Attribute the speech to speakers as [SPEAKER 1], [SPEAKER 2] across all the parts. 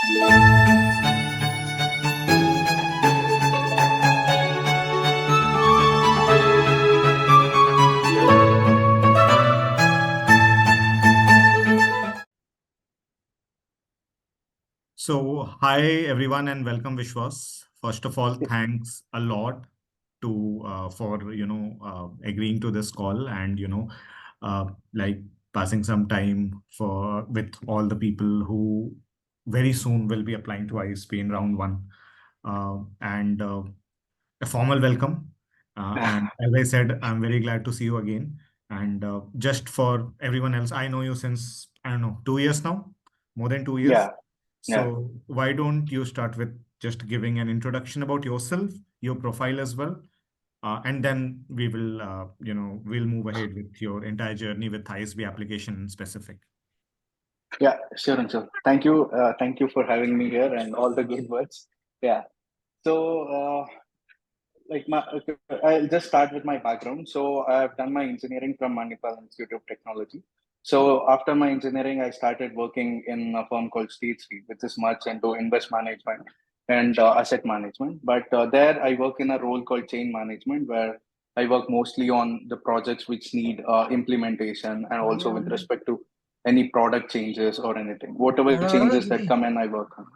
[SPEAKER 1] So, hi everyone and welcome Vishwas. First of all, thanks a lot to for agreeing to this call and like passing some time for with all the people who very soon will be applying to ISP in round one. And A formal welcome. And as I said, I'm very glad to see you again. And just for everyone else, I know you since, I don't know, 2 years now, more than 2 years.
[SPEAKER 2] Yeah, yeah,
[SPEAKER 1] So why don't you start with just giving an introduction about yourself, your profile as well, and then we will, we'll move ahead with your entire journey with ISB application in specific.
[SPEAKER 2] yeah, sure, and sure. Thank you for having me here and all the good words. Yeah. So, like my, I'll just start with my background. So, I've done my engineering from Manipal Institute of Technology. So, after my engineering, I started working in a firm called State Street, which is much into invest management and asset management. But there, I work in a role called chain management, where I work mostly on the projects which need implementation and also with respect to any product changes or anything. Whatever changes that come in, I work on.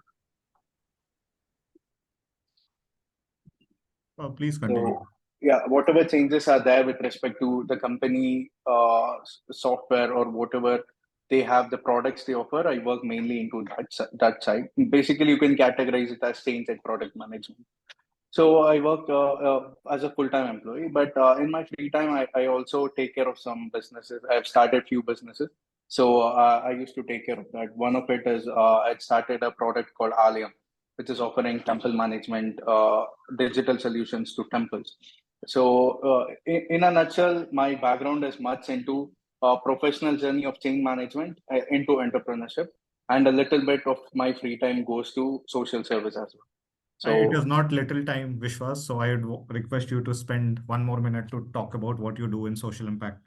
[SPEAKER 1] Please continue.
[SPEAKER 2] So yeah, whatever changes are there with respect to the company software or whatever they have, the products they offer, I work mainly into that side. Basically, you can categorize it as change and product management. So I work as a full-time employee, but in my free time, I also take care of some businesses. I've started few businesses. So I used to take care of that. One of it is I started a product called Alayam, which is offering temple management, digital solutions to temples. So in a nutshell, my background is much into professional journey of change management into entrepreneurship, and a little bit of my free time goes to social service as well.
[SPEAKER 1] It
[SPEAKER 2] So
[SPEAKER 1] is not little time, Vishwas, so I would request you to spend 1 more minute to talk about what you do in social impact.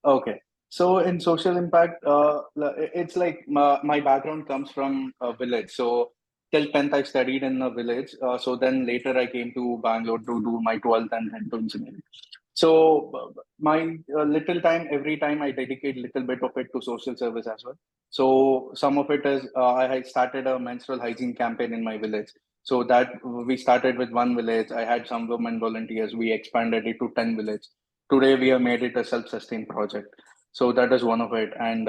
[SPEAKER 2] okay. So in social impact, it's like my background comes from a village. So till 10th, I studied in a village. So then later I came to Bangalore to do my 12th and then to engineering. So my little time, every time I dedicate little bit of it to social service as well. So some of it is I had started a menstrual hygiene campaign in my village. So that we started with one village. I had some women volunteers. We expanded it to 10 villages. Today we have made it a self-sustained project. So that is one of it. And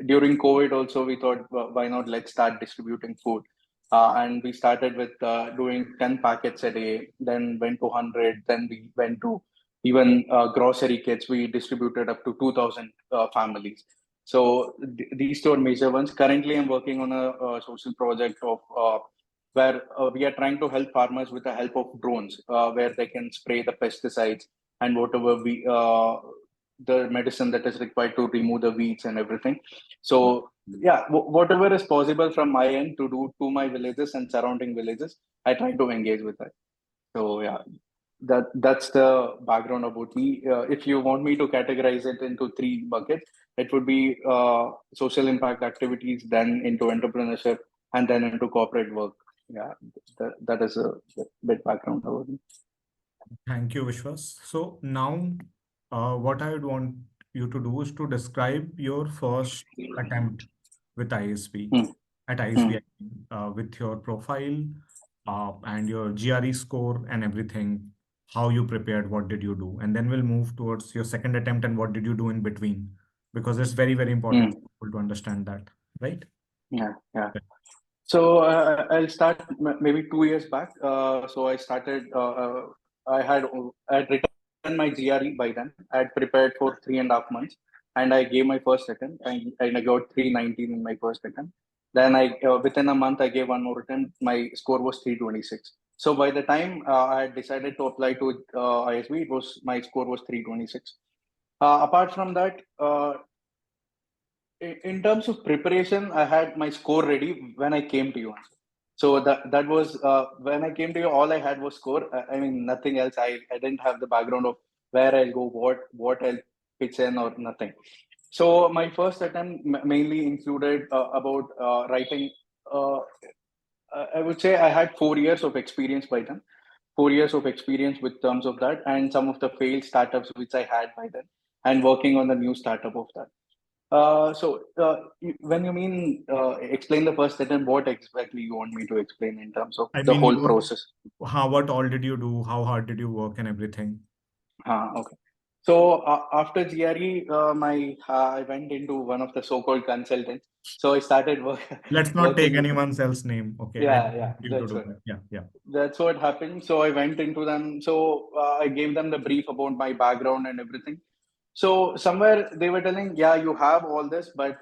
[SPEAKER 2] during COVID also, we thought, why not let's start distributing food. And we started with doing 10 packets a day, then went to 100, then we went to even grocery kits. We distributed up to 2,000 families. So these two are major ones. Currently, I'm working on a social project of where we are trying to help farmers with the help of drones, where they can spray the pesticides and whatever the medicine that is required to remove the weeds and everything. So yeah, whatever is possible from my end to do to my villages and surrounding villages, I try to engage with that. So yeah, that's the background about me. If you want me to categorize it into three buckets, it would be social impact activities, then into entrepreneurship, and then into corporate work. Yeah, that is a bit background about me.
[SPEAKER 1] Thank you, Vishwas. So now, what I would want you to do is to describe your first attempt with ISB,
[SPEAKER 2] Hmm.
[SPEAKER 1] at
[SPEAKER 2] Hmm.
[SPEAKER 1] ISB, with your profile, and your GRE score and everything, how you prepared, what did you do, and then we'll move towards your second attempt and what did you do in between, because it's very, very important
[SPEAKER 2] Hmm.
[SPEAKER 1] for people to understand that, right?
[SPEAKER 2] Yeah, yeah. So I'll start maybe 2 years back. So I started. I had written my GRE by then. I had prepared for 3.5 months, and I gave my first attempt. And I got 319 in my first attempt. Then I within a month I gave one more attempt. My score was 326. So by the time I had decided to apply to ISB, it was my score was 326. Apart from that, in terms of preparation, I had my score ready when I came to you. So that was when I came to you. All I had was score. I mean, nothing else. I didn't have the background of where I'll go, what I'll pitch in, or nothing. So my first attempt mainly included about writing. Uh, I would say I had 4 years of experience by then. 4 years of experience with terms of that, and some of the failed startups which I had by then, and working on the new startup of that. When you mean explain the first attempt, what exactly you want me to explain in terms of
[SPEAKER 1] I
[SPEAKER 2] the
[SPEAKER 1] mean,
[SPEAKER 2] whole process?
[SPEAKER 1] what all did you do? How hard did you work and everything?
[SPEAKER 2] Okay. So after GRE, I went into one of the so-called consultants. So I started
[SPEAKER 1] Let's not take
[SPEAKER 2] working with.
[SPEAKER 1] anyone else's name. Okay, I
[SPEAKER 2] Yeah,
[SPEAKER 1] don't
[SPEAKER 2] yeah,
[SPEAKER 1] want you to
[SPEAKER 2] that's
[SPEAKER 1] do
[SPEAKER 2] what.
[SPEAKER 1] that. Yeah, yeah.
[SPEAKER 2] That's what happened. So I went into them. So I gave them the brief about my background and everything. So somewhere they were telling, yeah, you have all this, but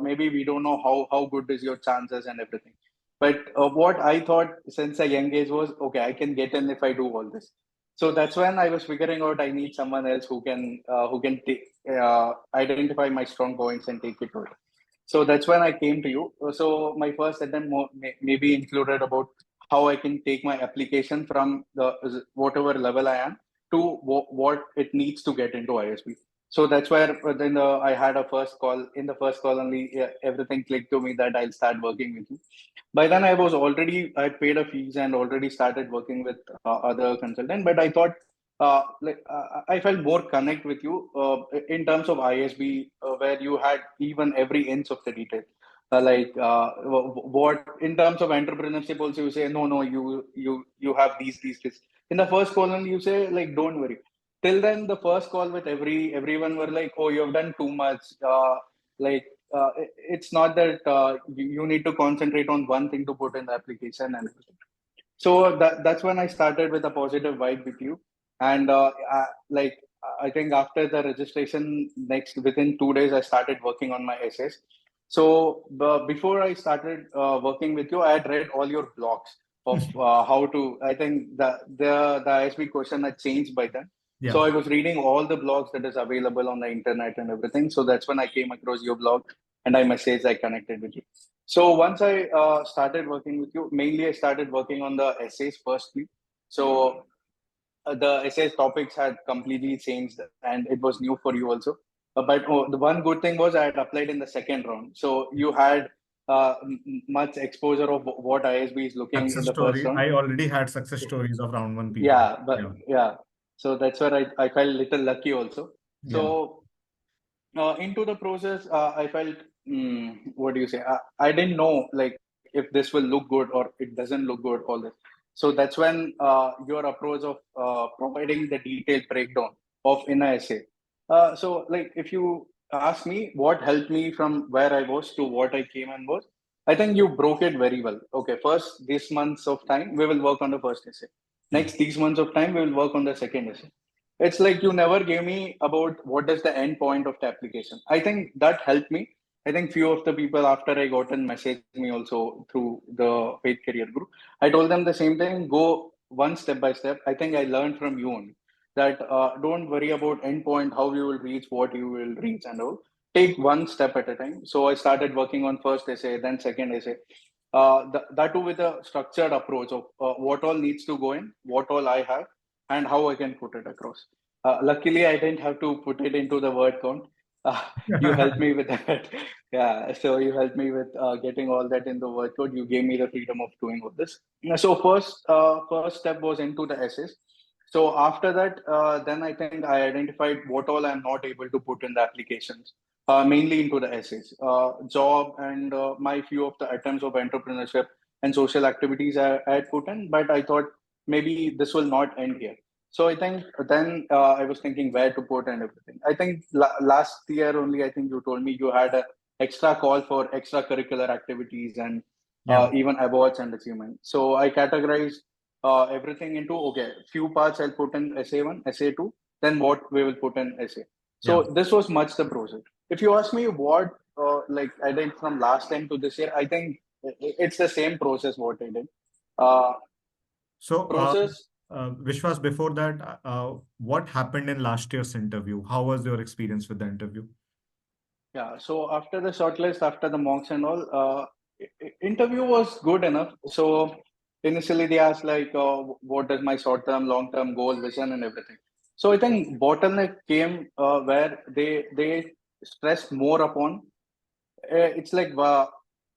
[SPEAKER 2] maybe we don't know how good is your chances and everything. But what I thought since a young age was, okay, I can get in if I do all this. So that's when I was figuring out I need someone else who can identify my strong points and take it forward. So that's when I came to you. So my first attempt maybe included about how I can take my application from the whatever level I am to what it needs to get into ISB. So that's where then I had a first call. In the first call only, yeah, everything clicked to me that I'll start working with you. By then I paid a fees and already started working with other consultant. But I thought I felt more connect with you in terms of ISB, where you had even every inch of the detail. What in terms of entrepreneurship also you say no, you have these. In the first call only you say like don't worry. Till then the first call with everyone were like, oh, you have done too much. Like it's not that you need to concentrate on one thing to put in the application and everything. So that's when I started with a positive vibe with you, and I think after the registration, next within 2 days, I started working on my essays. So before I started working with you, I had read all your blogs of how to. I think the ISB question had changed by then.
[SPEAKER 1] Yeah.
[SPEAKER 2] So I was reading all the blogs that is available on the internet and everything. So that's when I came across your blog, and I connected with you. So once I started working with you, mainly I started working on the essays firstly. So the essays topics had completely changed, and it was new for you also. But the one good thing was I had applied in the second round, so you had much exposure of what ISB is looking in
[SPEAKER 1] Success
[SPEAKER 2] the first
[SPEAKER 1] story.
[SPEAKER 2] round.
[SPEAKER 1] I already had success stories of round one people.
[SPEAKER 2] Yeah, but
[SPEAKER 1] Yeah.
[SPEAKER 2] yeah, so that's where I felt little lucky also.
[SPEAKER 1] Yeah.
[SPEAKER 2] So into the process, I felt, what do you say? I didn't know like if this will look good or it doesn't look good. All this. So that's when your approach of providing the detailed breakdown of in a essay. So like if you ask me what helped me from where I was to what I came and was, I think you broke it very well. Okay, first this months of time we will work on the first essay.
[SPEAKER 1] Yeah.
[SPEAKER 2] Next these months of time we will work on the second essay. It's like you never gave me about what is the end point of the application. I think that helped me. I think few of the people after I got and messaged me also through the Faith Career Group. I told them the same thing. Go one step by step. I think I learned from you only that don't worry about end point, how you will reach, what you will reach, and all. Take one step at a time. So I started working on first essay, then second essay. That too with a structured approach of what all needs to go in, what all I have, and how I can put it across. Luckily, I didn't have to put it into the word count. Uh, you helped me with that. Yeah, so you helped me with getting all that in the word count. You gave me the freedom of doing all this. So first step was into the essays. So after that, then I think I identified what all I'm not able to put in the applications, mainly into the essays, job and my few of the items of entrepreneurship and social activities I had put in. But I thought maybe this will not end here. So I think then I was thinking where to put and everything. I think last year only, I think you told me you had a extra call for extracurricular activities and
[SPEAKER 1] Yeah.
[SPEAKER 2] even awards and achievement. So I categorized everything into okay, few parts I'll put in essay one, essay two, then what we will put in essay.
[SPEAKER 1] Yeah.
[SPEAKER 2] So this was much the process. If you ask me what like I did from last time to this year, I think it's the same process what I did. Uh,
[SPEAKER 1] So,
[SPEAKER 2] process.
[SPEAKER 1] Vishwas, before that, what happened in last year's interview? How was your experience with the interview?
[SPEAKER 2] Yeah, so after the shortlist, after the mocks and all, interview was good enough. So initially they asked like, what is my short-term, long-term goal, vision, and everything. So I think bottleneck came where they stressed more upon. It's like uh,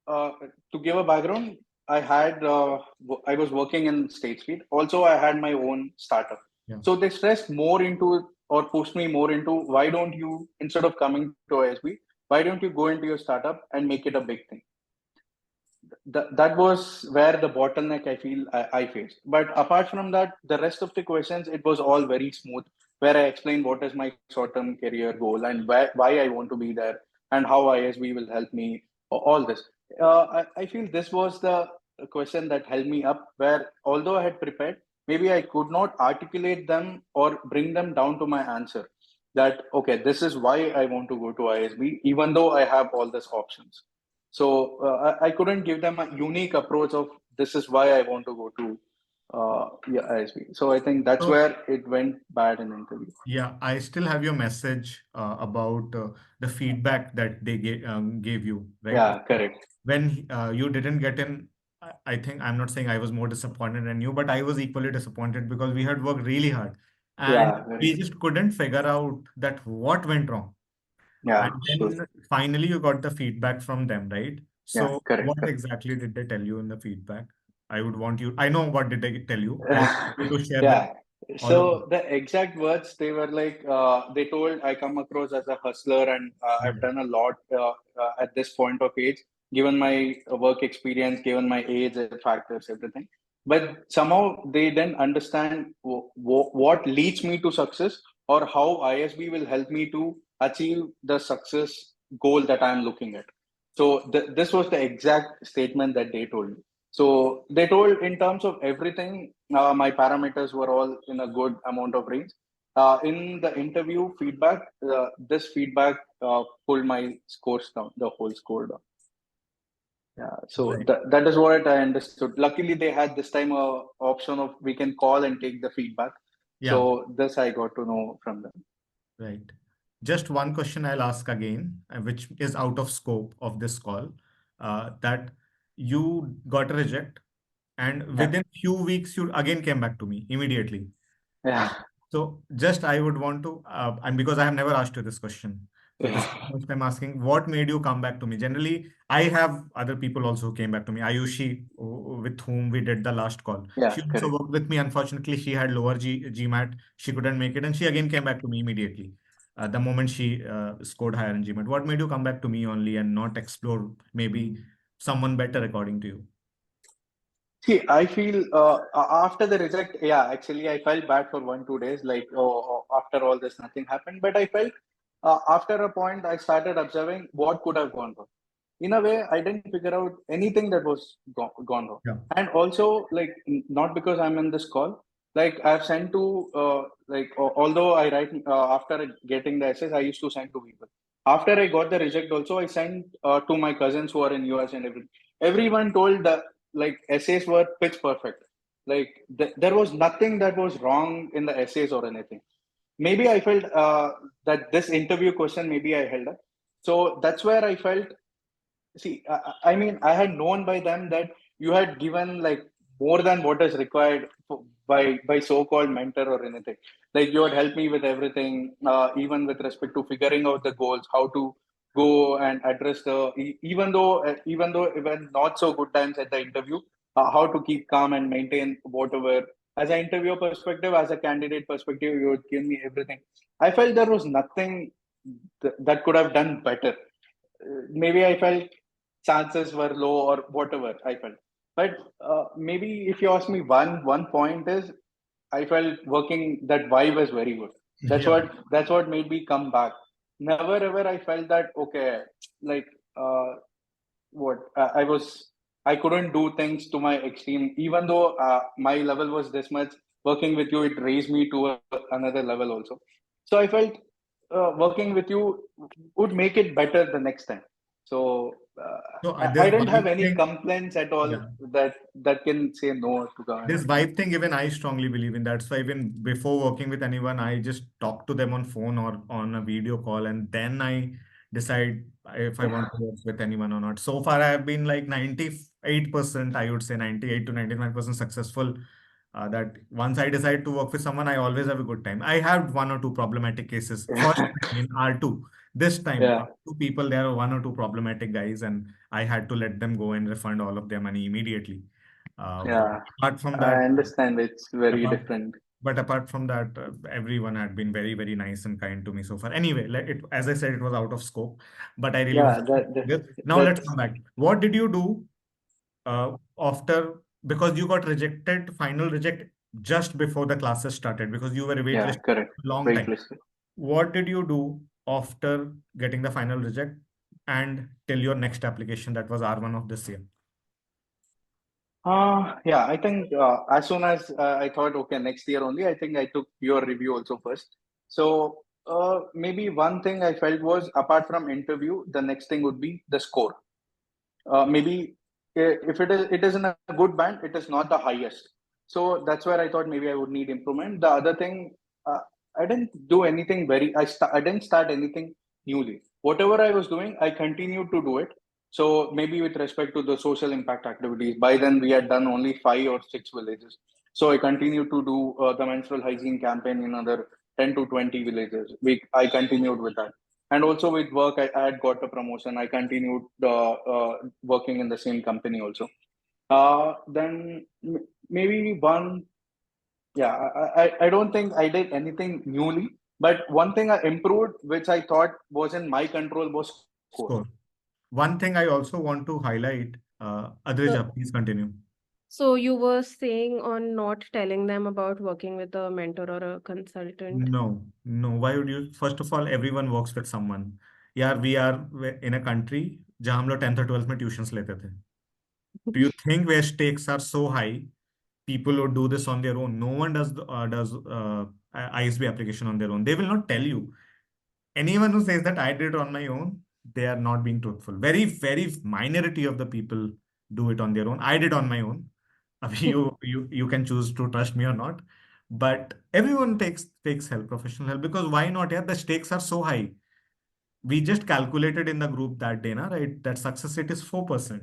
[SPEAKER 2] to give a background. I was working in State Street. Also, I had my own startup.
[SPEAKER 1] Yeah.
[SPEAKER 2] So they stressed more into or pushed me more into why don't you, instead of coming to ISB, why don't you go into your startup and make it a big thing? That was where the bottleneck I faced. But apart from that, the rest of the questions, it was all very smooth, where I explained what is my short-term career goal and why I want to be there and how ISB will help me, all this. I feel this was the question that held me up, where although I had prepared, maybe I could not articulate them or bring them down to my answer. That, okay, this is why I want to go to ISB, even though I have all these options. So I couldn't give them a unique approach of this is why I want to go to yeah, ISB. So I think that's
[SPEAKER 1] So
[SPEAKER 2] where it went bad in interview.
[SPEAKER 1] yeah, I still have your message about the feedback that they gave you, right?
[SPEAKER 2] Yeah, correct.
[SPEAKER 1] When you didn't get in, I think I'm not saying I was more disappointed than you, but I was equally disappointed because we had worked really hard and
[SPEAKER 2] Yeah,
[SPEAKER 1] we
[SPEAKER 2] correct.
[SPEAKER 1] just couldn't figure out that what went wrong.
[SPEAKER 2] Yeah,
[SPEAKER 1] And
[SPEAKER 2] sure.
[SPEAKER 1] then finally you got the feedback from them, right?
[SPEAKER 2] Yeah,
[SPEAKER 1] So
[SPEAKER 2] correct,
[SPEAKER 1] what
[SPEAKER 2] correct.
[SPEAKER 1] exactly did they tell you in the feedback? I would want you, I know what did they tell you. I would want you to share with
[SPEAKER 2] Yeah.
[SPEAKER 1] all of us.
[SPEAKER 2] So the exact words they were like, they told I come across as a hustler and I've
[SPEAKER 1] Yeah.
[SPEAKER 2] done a lot at this point of age, given my work experience, given my age factors, everything. But somehow they didn't understand what leads me to success or how ISB will help me to achieve the success goal that I'm looking at. So this was the exact statement that they told me. So they told in terms of everything, my parameters were all in a good amount of range. In the interview feedback, this feedback pulled my scores down, the whole score down. Yeah, so
[SPEAKER 1] Right.
[SPEAKER 2] that is what I understood. Luckily, they had this time a option of we can call and take the feedback.
[SPEAKER 1] Yeah.
[SPEAKER 2] So this I got to know from them.
[SPEAKER 1] Right. Just one question I'll ask again, which is out of scope of this call, that you got a reject and
[SPEAKER 2] Yeah,
[SPEAKER 1] within few weeks you again came back to me immediately. Uh,
[SPEAKER 2] yeah,
[SPEAKER 1] so just I would want to, and because I have never asked you this question, so this is
[SPEAKER 2] yeah,
[SPEAKER 1] the first time asking, what made you come back to me? Generally, I have other people also who came back to me. Ayushi, with whom we did the last call,
[SPEAKER 2] yeah,
[SPEAKER 1] she also
[SPEAKER 2] correct.
[SPEAKER 1] worked with me. Unfortunately, she had lower GMAT. She couldn't make it, and she again came back to me immediately. The moment she scored higher in GMAT. What made you come back to me only and not explore maybe someone better according to you?
[SPEAKER 2] See, I feel after the reject, yeah, actually, I felt bad for 1 2 days. Like, after all this, nothing happened. But I felt after a point, I started observing what could have gone wrong. In a way, I didn't figure out anything that was gone wrong.
[SPEAKER 1] Yeah.
[SPEAKER 2] And also, like, not because I'm in this call, like, I've sent to, although I write after getting the essays, I used to send to people. After I got the reject, also, I sent to my cousins who are in US and everything. Everyone told that like essays were pitch perfect. Like there was nothing that was wrong in the essays or anything. Maybe I felt that this interview question maybe I held up. So that's where I felt. See, I mean, I had known by them that you had given like more than what is required by so-called mentor or anything. Like you had helped me with everything, even with respect to figuring out the goals, how to go and address even not so good times at the interview, how to keep calm and maintain whatever. As an interviewer perspective, as a candidate perspective, you would give me everything. I felt there was nothing that could have done better. Maybe I felt chances were low or whatever I felt. But maybe if you ask me one point is I felt working that vibe was very good.
[SPEAKER 1] Yeah.
[SPEAKER 2] That's what made me come back. Never ever I felt that okay, like uh, what I couldn't do things to my extreme. Even though my level was this much, working with you it raised me to another level also. So I felt working with you would make it better the next time. So
[SPEAKER 1] So
[SPEAKER 2] I
[SPEAKER 1] this
[SPEAKER 2] didn't have
[SPEAKER 1] vibe
[SPEAKER 2] any
[SPEAKER 1] thing,
[SPEAKER 2] complaints at all
[SPEAKER 1] yeah.
[SPEAKER 2] that can say no to government.
[SPEAKER 1] This vibe thing, even I strongly believe in. That's why even before working with anyone, I just talk to them on phone or on a video call, and then I decide if I want to work with anyone or not. So far, I have been like 98%, I would say 98 to 99% successful. That once I decide to work with someone, I always have a good time. I have one or two problematic cases. First time in R2, this time
[SPEAKER 2] Yeah,
[SPEAKER 1] R2 people, there are one or two problematic guys, and I had to let them go and refund all of their money immediately. But
[SPEAKER 2] Yeah,
[SPEAKER 1] apart from that,
[SPEAKER 2] I understand it's very
[SPEAKER 1] apart
[SPEAKER 2] different.
[SPEAKER 1] but apart from that, everyone had been very, very nice and kind to me so far. Anyway, as I said, it was out of scope, but I really
[SPEAKER 2] Yeah,
[SPEAKER 1] want
[SPEAKER 2] that,
[SPEAKER 1] this.
[SPEAKER 2] that
[SPEAKER 1] Now let's
[SPEAKER 2] that's
[SPEAKER 1] come back. What did you do after, because you got rejected, final reject just before the classes started because you were
[SPEAKER 2] yeah,
[SPEAKER 1] waitlisted
[SPEAKER 2] correct.
[SPEAKER 1] a long time.
[SPEAKER 2] Waitlisted.
[SPEAKER 1] What did you do after getting the final reject and till your next application that was R1 of this year?
[SPEAKER 2] Yeah, I think as soon as I thought, okay, next year only, I think I took your review also first. So maybe one thing I felt was apart from interview, the next thing would be the score. Maybe if it is in a good band, it is not the highest. So that's where I thought maybe I would need improvement. The other thing, uh, I didn't do anything I didn't start anything newly. Whatever I was doing, I continued to do it. So maybe with respect to the social impact activities, by then we had done only 5 or 6 villages. So I continued to do the menstrual hygiene campaign in another 10 to 20 villages. I continued with that. And also with work, I had got a promotion. I continued working in the same company also. Then maybe one, yeah, I don't think I did anything newly, but one thing I improved, which I thought was in my control, was score.
[SPEAKER 1] Score. One thing I also want to highlight,
[SPEAKER 3] So,
[SPEAKER 1] Adrija, please continue.
[SPEAKER 3] so you were saying on not telling them about working with a mentor or a consultant.
[SPEAKER 1] No, no. Why would you? First of all, everyone works with someone. यार, we are in a country जहाँ हम लोग 10th और 12th में tuitions लेते थे. Do you think where stakes are so high, people would do this on their own? No one does ISB application on their own. They will not tell you. Anyone who says that I did it on my own, they are not being truthful. Very, very minority of the people do it on their own. I did on my own. Abhi you can choose to trust me or not, but everyone takes help, professional help, because why not? Yeah, the stakes are so high. We just calculated in the group that day, na, right? That success rate is 4%.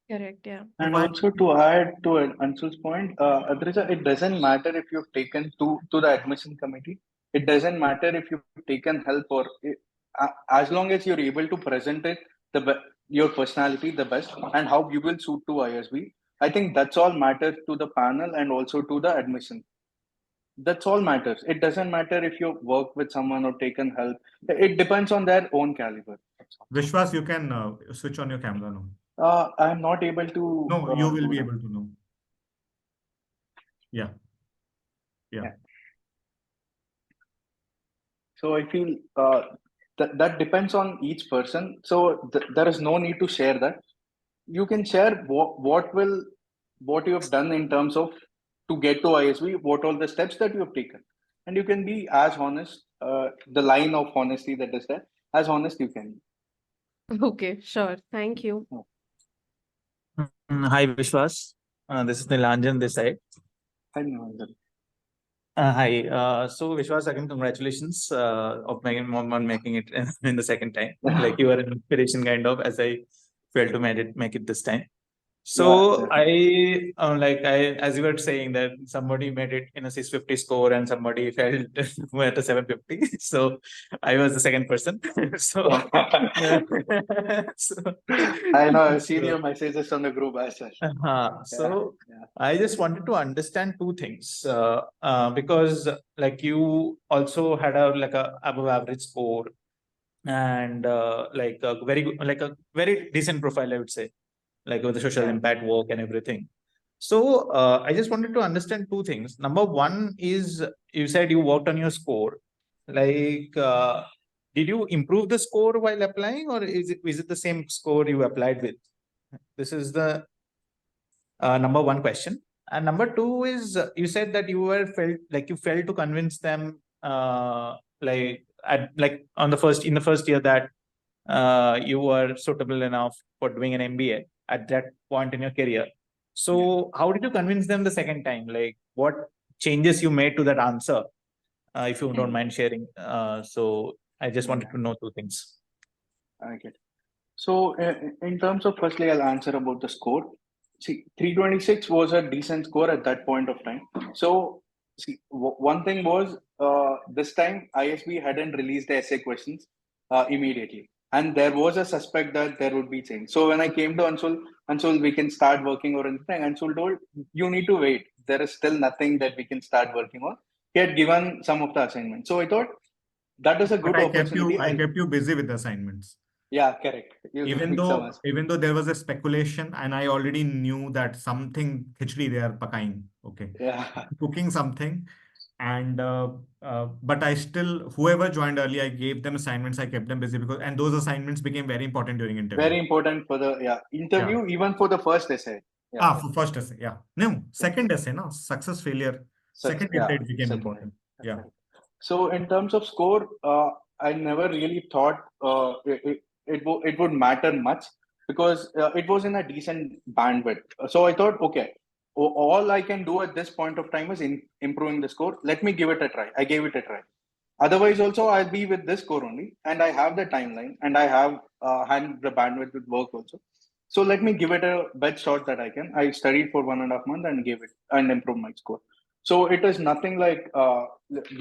[SPEAKER 3] Correct, yeah.
[SPEAKER 1] So
[SPEAKER 2] And
[SPEAKER 1] why?
[SPEAKER 2] also to add to Anshul's point, Adrija, it doesn't matter if you've taken to the admission committee. It doesn't matter if you've taken help as long as you're able to present it your personality the best and how you will suit to ISB. I think that's all matters to the panel and also to the admission. That's all matters. It doesn't matter if you work with someone or taken help. It depends on their own caliber. That's all.
[SPEAKER 1] Vishwas, you can switch on your camera now.
[SPEAKER 2] I'm not able to
[SPEAKER 1] No, you will
[SPEAKER 2] do
[SPEAKER 1] be
[SPEAKER 2] that.
[SPEAKER 1] able to know. Yeah, yeah.
[SPEAKER 2] Yeah. So I feel that depends on each person. So there is no need to share that. You can share what you have done in terms of to get to ISB, what all the steps that you have taken, and you can be as honest. The line of honesty that is there, as honest you can
[SPEAKER 3] Okay, sure. Thank you.
[SPEAKER 2] be.
[SPEAKER 4] Hi, Vishwas. This is Nilanjan this side.
[SPEAKER 2] I know that.
[SPEAKER 4] Hi. So, Vishwas, again, congratulations on making it in the second time. Like you are an inspiration, kind of, as I failed to make it this time.
[SPEAKER 2] Yeah,
[SPEAKER 4] So
[SPEAKER 2] definitely.
[SPEAKER 4] as you were saying that somebody made it in a 650 score and somebody failed at a 750. So I was the second person. So, so,
[SPEAKER 2] I know. I've seen
[SPEAKER 4] so
[SPEAKER 2] your messages on the group as well. Yeah,
[SPEAKER 4] So
[SPEAKER 2] yeah,
[SPEAKER 4] I just wanted to understand two things because like you also had a above average score and like a very decent profile, I would say, like with the social
[SPEAKER 2] yeah.
[SPEAKER 4] impact work and everything. So I just wanted to understand two things. Number one is you said you worked on your score. Like, did you improve the score while applying, or is it the same score you applied with? This is the number one question. And number two is you said that you felt to convince them on the first year that you were suitable enough for doing an MBA at that point in your career.
[SPEAKER 2] Yeah.
[SPEAKER 4] So how did you convince them the second time? Like what changes you made to that answer, if you don't
[SPEAKER 2] Hmm.
[SPEAKER 4] mind sharing? So I just wanted
[SPEAKER 2] Yeah,
[SPEAKER 4] to know two things.
[SPEAKER 2] I get it. So, in terms of firstly, I'll answer about the score. See, 326 was a decent score at that point of time. So, see, one thing was this time ISB hadn't released the essay questions immediately. And there was a suspect that there would be change. So when I came to Anshul, we can start working or anything. Anshul told, you need to wait. There is still nothing that we can start working on. He had given some of the assignments. So I thought that is a
[SPEAKER 1] But
[SPEAKER 2] good opportunity.
[SPEAKER 1] I
[SPEAKER 2] And
[SPEAKER 1] kept you busy with assignments.
[SPEAKER 2] yeah, correct. You can pick some aspects.
[SPEAKER 1] Even though there was a speculation and I already knew that something khichdi they are pakaing, okay,
[SPEAKER 2] Yeah,
[SPEAKER 1] cooking something. And but I still, whoever joined early, I gave them assignments. I kept them busy and those assignments became very important during interview.
[SPEAKER 2] very important for the
[SPEAKER 1] Yeah.
[SPEAKER 2] interview, even for the first essay. Yeah,
[SPEAKER 1] Ah, for first essay, yeah. No, second essay, no, success, failure. Second essay, it became
[SPEAKER 2] second.
[SPEAKER 1] important. Yeah.
[SPEAKER 2] So in terms of score, I never really thought it would matter much because it was in a decent bandwidth. So I thought, okay, all I can do at this point of time is improving the score. Let me give it a try. I gave it a try. Otherwise, also I'll be with this score only, and I have the timeline, and I have had the bandwidth with work also. So let me give it a best shot that I can. I studied for 1.5 months and gave it and improved my score. So it is nothing like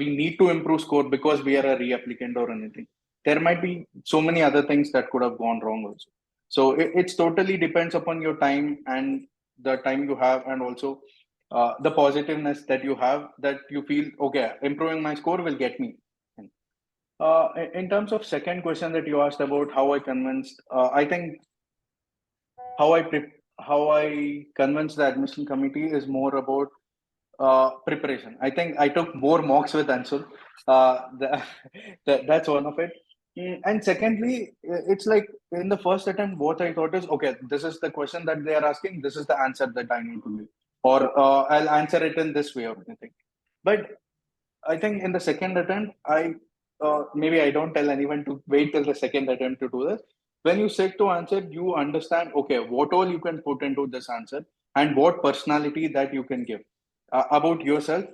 [SPEAKER 2] we need to improve score because we are a reapplicant or anything. There might be so many other things that could have gone wrong also. So it's totally depends upon your time and the time you have, and also the positiveness that you have, that you feel okay, improving my score will get me. In terms of second question that you asked about how I convinced, I think how I convinced the admission committee is more about preparation. I think I took more mocks with Anshul. That's one of it. And secondly, it's like in the first attempt, what I thought is, okay, this is the question that they are asking. This is the answer that I need to give, or I'll answer it in this way or anything. But I think in the second attempt, maybe I don't tell anyone to wait till the second attempt to do this. When you sit to answer, you understand, okay, what all you can put into this answer and what personality that you can give about yourself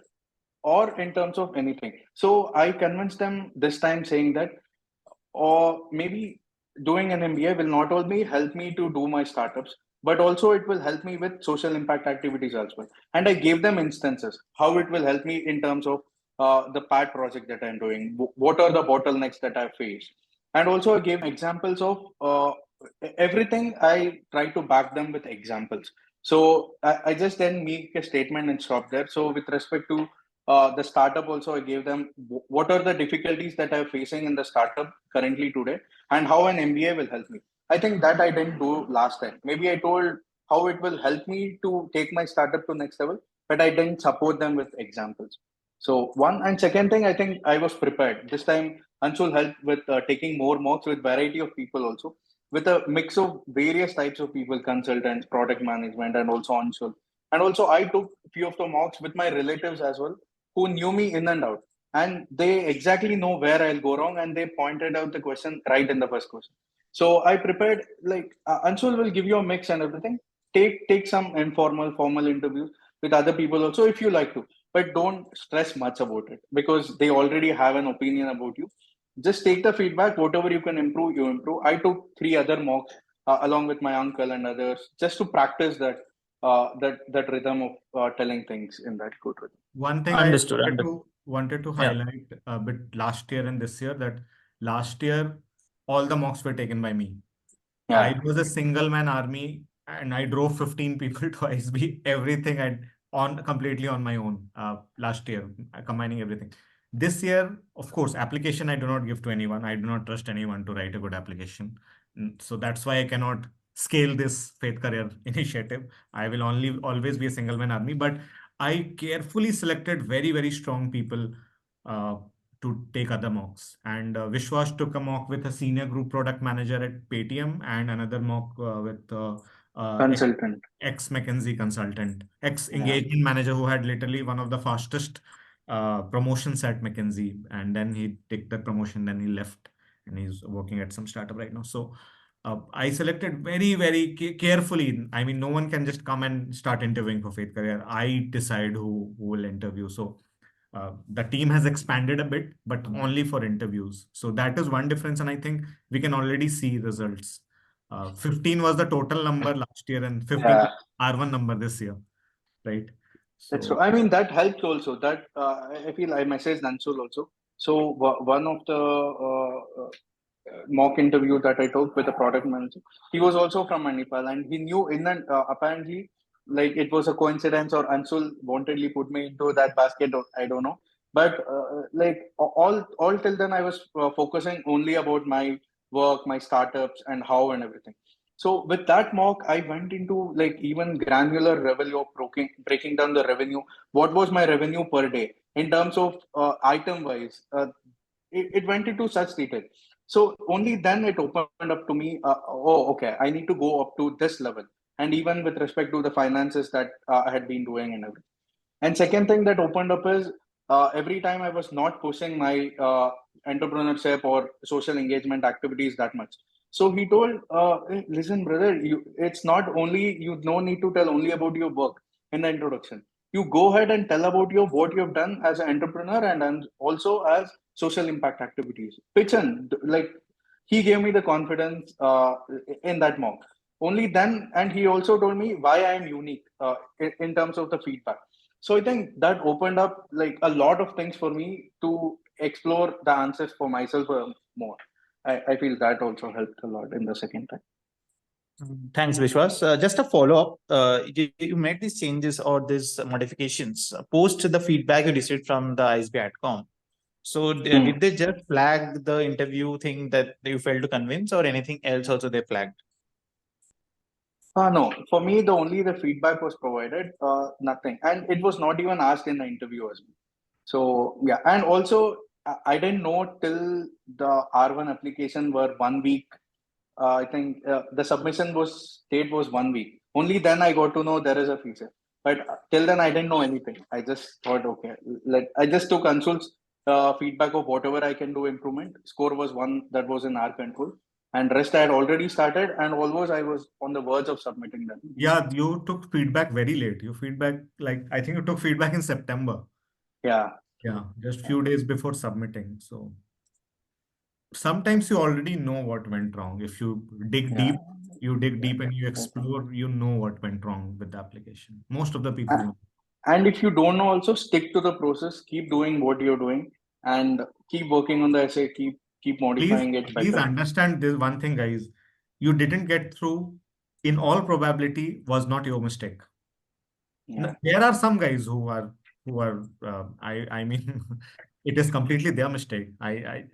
[SPEAKER 2] or in terms of anything. So I convinced them this time saying that, or maybe doing an MBA will not only help me to do my startups, but also it will help me with social impact activities as well. And I gave them instances how it will help me in terms of the PAT project that I'm doing. What are the bottlenecks that I face? And also I gave examples of everything. I try to back them with examples. So I just then make a statement and stop there. So with respect to the startup also, I gave them what are the difficulties that I'm facing in the startup currently today and how an MBA will help me. I think that I didn't do last time. Maybe I told how it will help me to take my startup to next level, but I didn't support them with examples. So one, and second thing, I think I was prepared. This time Anshul helped with taking more mocks with variety of people also, with a mix of various types of people, consultants, product management, and also Anshul. And also I took few of the mocks with my relatives as well, who knew me in and out. And they exactly know where I'll go wrong, and they pointed out the question right in the first question. So I prepared, like Anshul will give you a mix and everything. Take some informal, formal interviews with other people also if you like to, but don't stress much about it because they already have an opinion about you. Just take the feedback, whatever you can improve, you improve. I took 3 other mocks along with my uncle and others just to practice that rhythm of telling things in that good rhythm.
[SPEAKER 1] One thing I
[SPEAKER 4] Understood.
[SPEAKER 1] wanted to
[SPEAKER 4] Yeah.
[SPEAKER 1] highlight a bit last year and this year, that last year all the mocks were taken by me. I
[SPEAKER 2] Yeah,
[SPEAKER 1] was a single man army and I drove 15 people to ISB, everything I on completely on my own last year, combining everything. This year, of course, application I do not give to anyone. I do not trust anyone to write a good application. So that's why I cannot scale this faith career initiative. I will only always be a single man army, but I carefully selected very, very strong people uh, to take other mocks. And Vishwas took a mock with a senior group product manager at Paytm and another mock with
[SPEAKER 2] consultant.
[SPEAKER 1] ex McKinsey consultant, ex
[SPEAKER 2] Yeah,
[SPEAKER 1] engagement manager who had literally one of the fastest promotions at McKinsey. And then he took that promotion, then he left and he's working at some startup right now. So I selected very, very carefully. I mean, no one can just come and start interviewing for Faith Career. I decide who will interview. So the team has expanded a bit, but only for interviews. So that is one difference. And I think we can already see results. 15 was the total number last year and 15
[SPEAKER 2] yeah,
[SPEAKER 1] R1 number this year, right?
[SPEAKER 2] that's true.
[SPEAKER 1] So
[SPEAKER 2] I mean, that helped also. That I feel I messaged Anshul also. So one of the mock interview that I took with the product manager, he was also from Manipal, and he knew in that apparently, like it was a coincidence or Ansul wantedly put me into that basket. Or, I don't know, but like all till then I was focusing only about my work, my startups, and how and everything. So with that mock, I went into like even granular revenue of breaking down the revenue. What was my revenue per day in terms of item wise? It went into such detail. So only then it opened up to me. Oh, okay, I need to go up to this level. And even with respect to the finances that I had been doing and everything. And second thing that opened up is every time I was not pushing my entrepreneurship or social engagement activities that much. So he told, "Hey, listen, brother, it's not only, you no need to tell only about your work in the introduction. You go ahead and tell about what you've done as an entrepreneur and also as social impact activities. Pitch in, like he gave me the confidence in that mock. Only then, and he also told me why I am unique in terms of the feedback. So I think that opened up like a lot of things for me to explore the answers for myself more. I feel that also helped a lot in the second time.
[SPEAKER 4] Thanks, Vishwas. Just a follow-up. You made these changes or these modifications post the feedback you received from the ISB Adcom. So did they just flag the interview thing that you failed to convince, or anything else also they flagged?
[SPEAKER 2] No, for me, the feedback was provided, nothing. And it was not even asked in the interview as well. So, yeah. And also, I didn't know till the R1 application were 1 week. I think the submission date was 1 week. Only then I got to know there is a feature. But till then, I didn't know anything. I just thought, okay, I just took Anshul's feedback of whatever I can do improvement. Score was one that was in our control, and rest I had already started, and almost I was on the verge of submitting them.
[SPEAKER 1] Yeah, you took feedback very late. You feedback, like, I think you took feedback in September.
[SPEAKER 2] Yeah.
[SPEAKER 1] Yeah, just few days before submitting. So sometimes you already know what went wrong. If you dig deep, you dig deep and you explore, you know what went wrong with the application. Most of the people know.
[SPEAKER 2] And if you don't know, also stick to the process. Keep doing what you're doing, and keep working on the essay. Keep modifying it
[SPEAKER 1] Please
[SPEAKER 2] better.
[SPEAKER 1] understand this one thing, guys. You didn't get through, in all probability, was not your mistake.
[SPEAKER 2] Yeah.
[SPEAKER 1] There are some guys who are I mean it is completely their mistake. I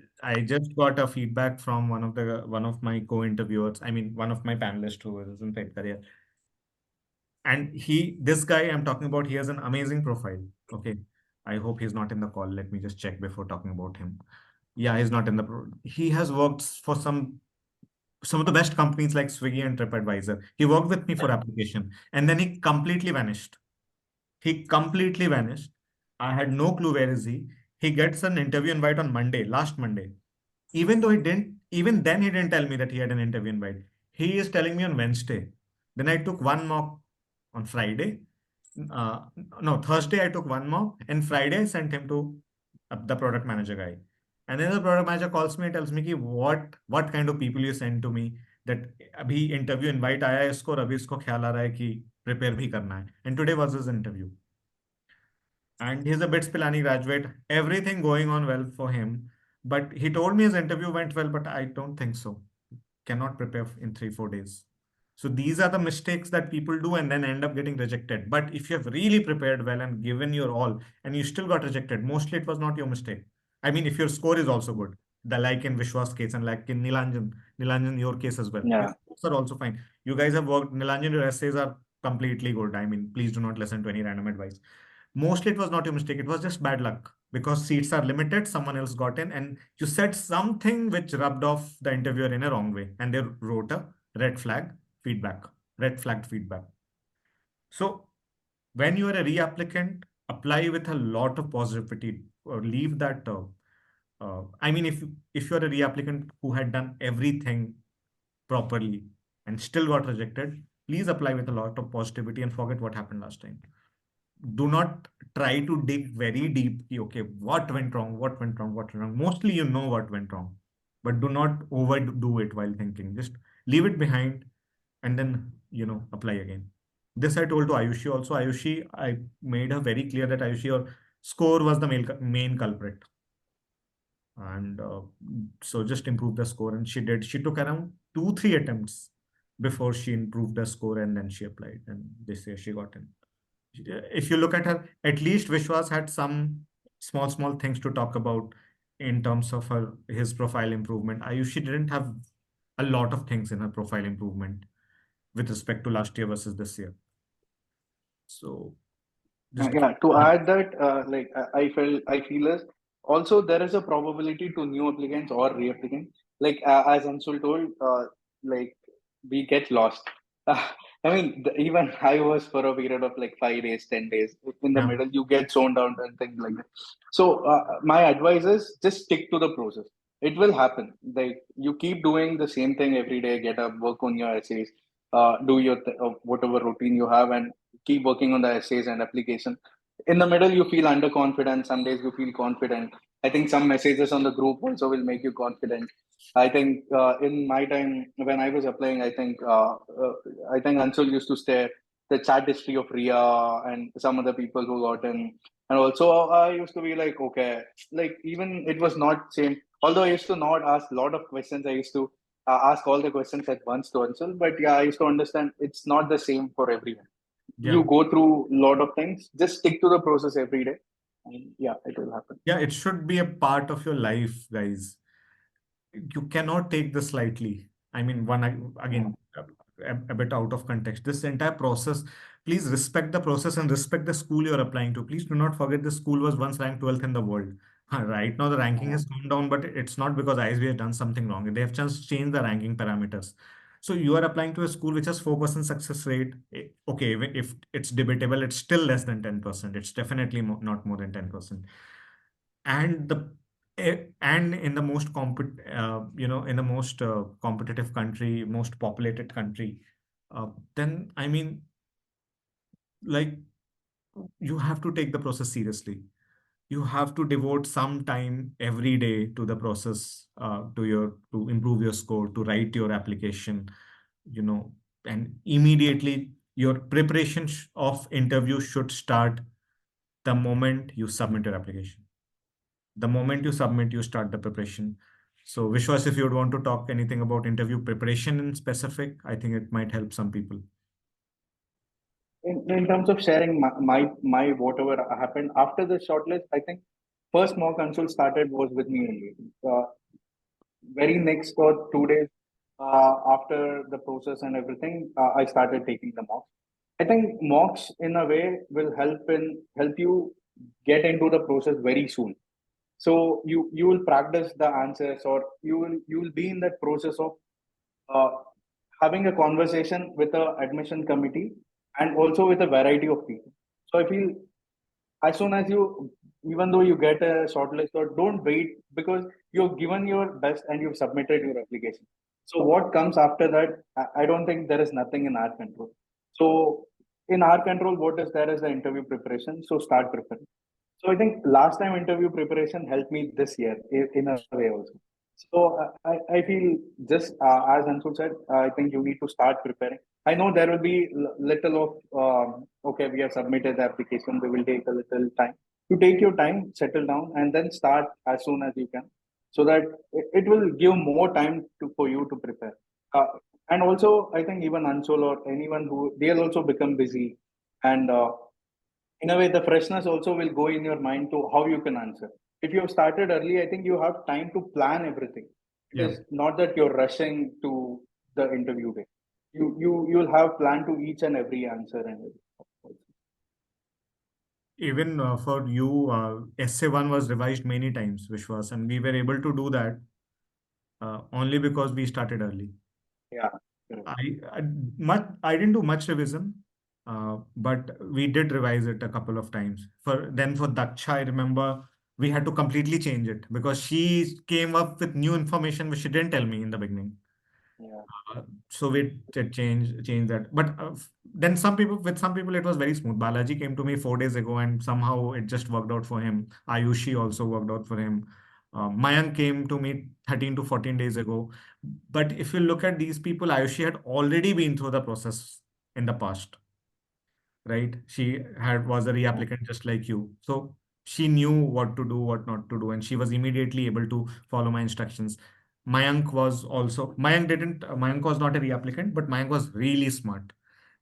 [SPEAKER 1] just got a feedback from one of my co-interviewers, I mean one of my panelists who is in Fed career. And this guy I'm talking about, he has an amazing profile. Okay. I hope he's not in the call. Let me just check before talking about him. Yeah, he's not in he has worked for some of the best companies like Swiggy and TripAdvisor. He worked with me for application and then he completely vanished. He completely vanished. I had no clue where is he. He gets an interview invite on Monday, last Monday. Even then he didn't tell me that he had an interview invite. He is telling me on Wednesday. Then I took one mock on Friday. Uh, no, Thursday I took one mock and Friday I sent him to the product manager guy. And then the product manager calls me and tells me, what kind of people you send to me, that अभी interview invite आया है इसको और अभी इसको ख्याल आ रहा है कि prepare भी करना है. And today was his interview. And he's a BITS Pilani graduate. Everything going on well for him. But he told me his interview went well, but I don't think so. Cannot prepare in 3-4 days. So these are the mistakes that people do and then end up getting rejected. But if you have really prepared well and given your all and you still got rejected, mostly it was not your mistake. I mean, if your score is also good, like in Vishwas case and like in Nilanjan, your case as well. Your
[SPEAKER 2] Yeah.
[SPEAKER 1] scores are also fine. You guys have worked, Nilanjan, your essays are completely good. I mean, please do not listen to any random advice. Mostly it was not your mistake. It was just bad luck because seats are limited. Someone else got in and you said something which rubbed off the interviewer in a wrong way. And they wrote a red flag feedback, red flagged feedback. So when you are a reapplicant, apply with a lot of positivity or leave that. I mean, if you're a reapplicant who had done everything properly and still got rejected, please apply with a lot of positivity and forget what happened last time. Do not try to dig very deep. Okay, what went wrong? What went wrong? What went wrong? Mostly you know what went wrong, but do not overdo it while thinking. Just leave it behind and then, apply again. This I told to Ayushi also. Ayushi, I made her very clear that Ayushi, your score was the main culprit. and so just improve the score. And she did. She took around 2-3 attempts before she improved the score, and then she applied, and this year she got in. If you look at her, at least Vishwas had some small things to talk about in terms of his profile improvement. Ayushi didn't have a lot of things in her profile improvement with respect to last year versus this year. So just
[SPEAKER 2] Yeah, to add that, I feel is also there is a probability to new applicants or reapplicants. Like as Anshul told, like we get lost. I mean, even I was for a period of like 5 days, 10 days. In the
[SPEAKER 1] yeah,
[SPEAKER 2] middle, you get zoned out and things like that. So my advice is just stick to the process. It will happen. Like you keep doing the same thing every day. Get up, work on your essays, do your whatever routine you have, and keep working on the essays and application. In the middle, you feel underconfident. Some days you feel confident. I think some messages on the group also will make you confident. I think in my time when I was applying, I think Anshul used to stare the chat history of Ria and some other people who got in, and also I used to be like, okay, like even it was not same. Although I used to not ask a lot of questions, I used to ask all the questions at once to Anshul. But yeah, I used to understand it's not the same for everyone.
[SPEAKER 1] yeah,
[SPEAKER 2] You go through a lot of things. Just stick to the process every day, and yeah, it will happen.
[SPEAKER 1] yeah. It should be a part of your life, guys. You cannot take this lightly. I mean,
[SPEAKER 2] Yeah.
[SPEAKER 1] again, a bit out of context. This entire process, please respect the process and respect the school you're applying to. Please do not forget the school was once ranked 12th in the world. Right now, the ranking
[SPEAKER 2] Yeah.
[SPEAKER 1] has gone down, but it's not because ISB has done something wrong. They have just changed the ranking parameters. So you are applying to a school which has 4% success rate. Okay, if it's debatable, it's still less than 10%. It's definitely not more than 10%. And and in the most in the most competitive country, most populated country, then I mean, like, you have to take the process seriously. You have to devote some time every day to the process, to improve your score, to write your application, you know, and immediately your preparation of interview should start the moment you submit your application. The moment you submit, you start the preparation. So, Vishwas, if you would want to talk anything about interview preparation in specific, I think it might help some people.
[SPEAKER 2] In terms of sharing my whatever happened after the shortlist, I think first mock consult started was with me only. Very next or 2 days after the process and everything, I started taking the mocks. I think mocks in a way will help you get into the process very soon. So you will practice the answers, or you will be in that process of uh, having a conversation with the admission committee and also with a variety of people. So I feel as soon as you, even though you get a shortlist, or don't wait, because you've given your best and you've submitted your application. So what comes after that, I don't think there is nothing in our control. So in our control, what is there is the interview preparation. So start preparing. So I think last time interview preparation helped me this year in a way also. So I feel just as Anshul said, I think you need to start preparing. I know there will be little of okay, we have submitted the application. We will take a little time. You take your time, settle down, and then start as soon as you can, so that it will give more time for you to prepare. And also, I think even Anshul or anyone who they'll also become busy, and in a way the freshness also will go in your mind to how you can answer. If you have started early, I think you have time to plan everything. It
[SPEAKER 1] Yeah.
[SPEAKER 2] is not that you're rushing to the interview day. You'll have plan to each and every answer and everything.
[SPEAKER 1] Even for you, Essay 1 was revised many times, Vishwas, and we were able to do that only because we started early.
[SPEAKER 2] Yeah, correct.
[SPEAKER 1] I didn't do much revision, but we did revise it a couple of times. For Daksha, I remember we had to completely change it because she came up with new information which she didn't tell me in the beginning.
[SPEAKER 2] Yeah.
[SPEAKER 1] So we did change that. But then some people it was very smooth. Balaji came to me 4 days ago and somehow it just worked out for him. Ayushi also worked out for him. Mayank came to me 13 to 14 days ago. But if you look at these people, Ayushi had already been through the process in the past, right? She had was a
[SPEAKER 2] Yeah.
[SPEAKER 1] reapplicant just like you. So she knew what to do, what not to do, and she was immediately able to follow my instructions. Mayank was not a reapplicant, but Mayank was really smart.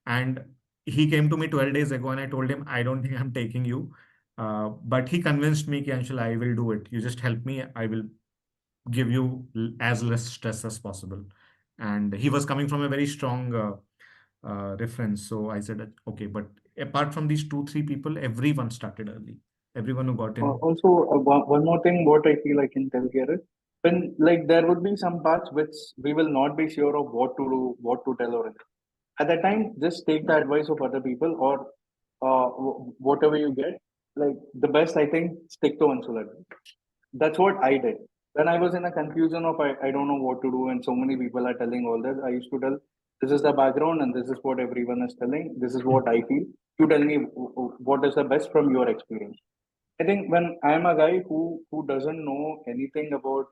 [SPEAKER 1] And he came to me 12 days ago and I told him, I don't think I'm taking you. But he convinced me, Anshul, I will do it. You just help me. I will give you as less stress as possible. And he was coming from a very strong reference. So I said, okay, but apart from these two, three people, everyone started early. Everyone who got in.
[SPEAKER 2] Also, one more thing, what I feel I can tell here is when like there would be some parts which we will not be sure of what to do, what to tell, or anything. At that time, just take the advice of other people or whatever you get. Like the best, I think, stick to Ansula. That's what I did. When I was in a confusion of I don't know what to do, and so many people are telling all this, I used to tell, this is the background and this is what everyone is telling. This is what I feel. You tell me what is the best from your experience. I think when I'm a guy who doesn't know anything about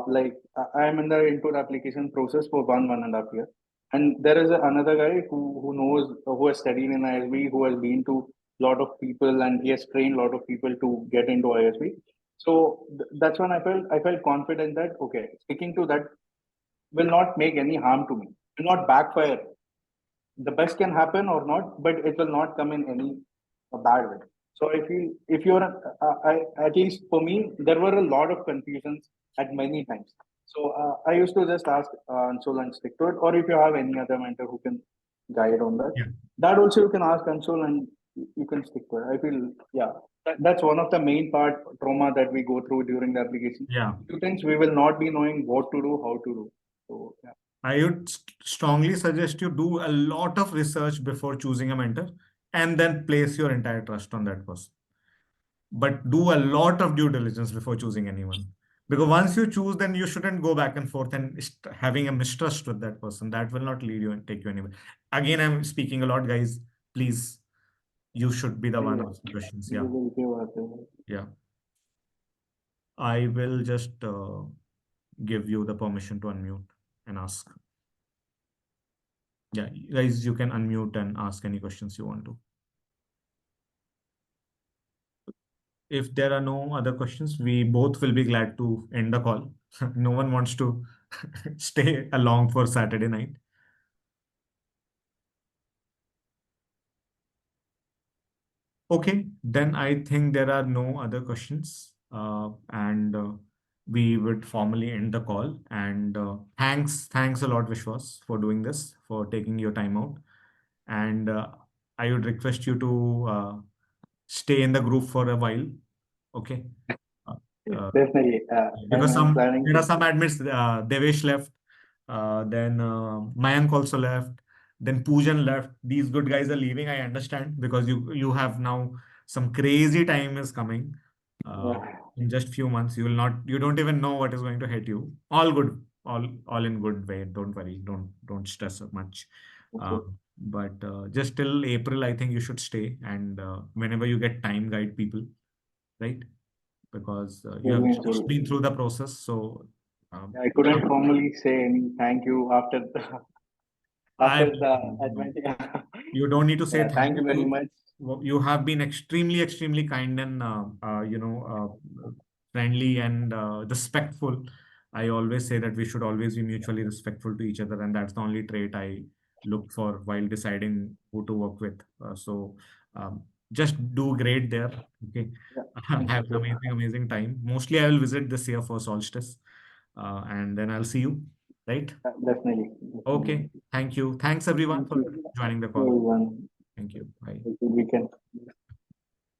[SPEAKER 2] like I'm in the into the application process for 1.5 years, and there is another guy who knows who has studied in ISB, who has been to a lot of people and he has trained a lot of people to get into ISB. So that's when I felt confident that okay, sticking to that will not make any harm to me, will not backfire. The best can happen or not, but it will not come in any bad way. So I feel if you're, at least for me, there were a lot of confusions at many times. So I used to just ask Anshul and stick to it, or if you have any other mentor who can guide on that,
[SPEAKER 1] Yeah.
[SPEAKER 2] that also you can ask Anshul and you can stick to it. I feel, yeah, that's one of the main part trauma that we go through during the application.
[SPEAKER 1] Yeah.
[SPEAKER 2] Few things we will not be knowing what to do, how to do. So yeah.
[SPEAKER 1] I would strongly suggest you do a lot of research before choosing a mentor and then place your entire trust on that person. But do a lot of due diligence before choosing anyone. Because once you choose, then you shouldn't go back and forth and having a mistrust with that person. That will not lead you and take you anywhere. Again, I'm speaking a lot, guys. Please, you should be the one asking questions. Yeah. Yeah. I will just give you the permission to unmute and ask. Yeah, guys, you can unmute and ask any questions you want to. If there are no other questions, we both will be glad to end the call. No one wants to stay along for Saturday night. Okay, then I think there are no other questions. And we would formally end the call. And thanks a lot, Vishwas, for doing this, for taking your time out. And I would request you to stay in the group for a while. Okay.
[SPEAKER 2] Definitely.
[SPEAKER 1] Because
[SPEAKER 2] I'm planning
[SPEAKER 1] there
[SPEAKER 2] to.
[SPEAKER 1] are some admits, Devesh left, then Mayank also left, then Poojan left. These good guys are leaving. I understand because you have now some crazy time is coming. In just few months, you don't even know what is going to hit you. All good, all in good way. Don't worry. Don't stress much. But just till April, I think you should stay. And whenever you get time, guide people, right? Because you have just been through the process. So
[SPEAKER 2] I couldn't formally say any thank you after the
[SPEAKER 1] I
[SPEAKER 2] after the adventure.
[SPEAKER 1] you don't need to say
[SPEAKER 2] Yeah,
[SPEAKER 1] thank
[SPEAKER 2] thank you
[SPEAKER 1] you.
[SPEAKER 2] very much.
[SPEAKER 1] You have been extremely kind and friendly and respectful. I always say that we should always be mutually respectful to each other, and that's the only trait I look for while deciding who to work with. So just do great there. Okay,
[SPEAKER 2] Yeah,
[SPEAKER 1] have
[SPEAKER 2] thank
[SPEAKER 1] an
[SPEAKER 2] you.
[SPEAKER 1] amazing time. Mostly, I will visit this year for solstice, and then I'll see you. Right?
[SPEAKER 2] Definitely.
[SPEAKER 1] Okay. Thank you. Thanks everyone
[SPEAKER 2] Thank
[SPEAKER 1] for
[SPEAKER 2] you,
[SPEAKER 1] joining the call.
[SPEAKER 2] everyone.
[SPEAKER 1] Thank you. Bye.
[SPEAKER 2] Have a good weekend.